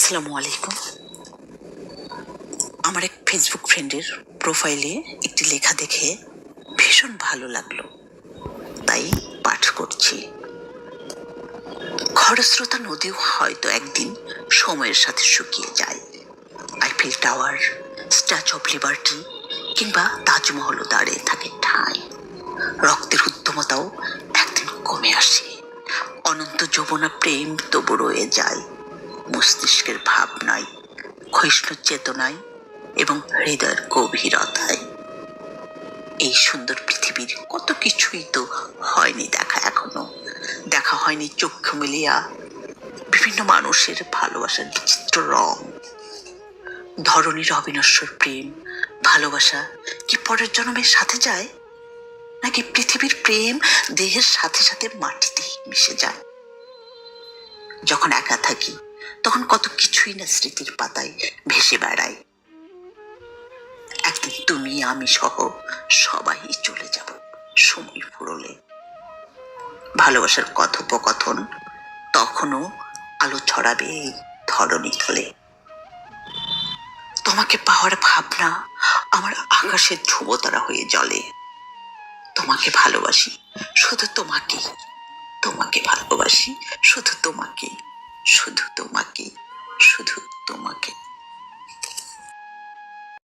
আসসালামু আলাইকুম। আমার এক ফেসবুক ফ্রেন্ডের প্রোফাইলে একটি লেখা দেখে ভীষণ ভালো লাগলো, তাই পাঠ করছি। খরস্রোতা নদীও হয়তো একদিন সময়ের সাথে শুকিয়ে যায়। Eiffel tower, statue of liberty কিংবা তাজমহলও দাঁড়িয়ে থাকে ঠাঁই। রক্তের উদ্যমতাও একদিন কমে আসে। অনন্ত যৌবনা প্রেম তবু রয়ে যায় মস্তিষ্কের ভাবনায়, ক্ষয়িষ্ণু চেতনায় এবং হৃদয়ের গভীরতায়। এই সুন্দর পৃথিবীর কত কিছুই তো হয়নি দেখা, এখনো দেখা হয়নি চক্ষু মেলিয়া বিভিন্ন মানুষের ভালোবাসার বিচিত্র রং। ধরণীর অবিনশ্বর প্রেম ভালোবাসা কি পরের জন্মের সাথে যায়, নাকি পৃথিবীর প্রেম দেহের সাথে সাথে মাটিতে মিশে যায়? যখন একা থাকি তখন কত কিছুই না স্মৃতির পাতায় ভেসে বেড়ায়। একদিন তুমি আমি সহ সবাই চলে যাব সময় ফুরলে। ভালোবাসার কথোপকথন তখনও আলো ছড়াবে এই ধরণী তলে। তোমাকে পাওয়ার ভাবনা আমার আকাশের ধ্রুবতারা হয়ে জ্বলে। তোমাকে ভালোবাসি শুধু তোমাকে, তোমাকে ভালোবাসি শুধু তোমাকে, শুধু তোমাকে, শুধু তোমাকে।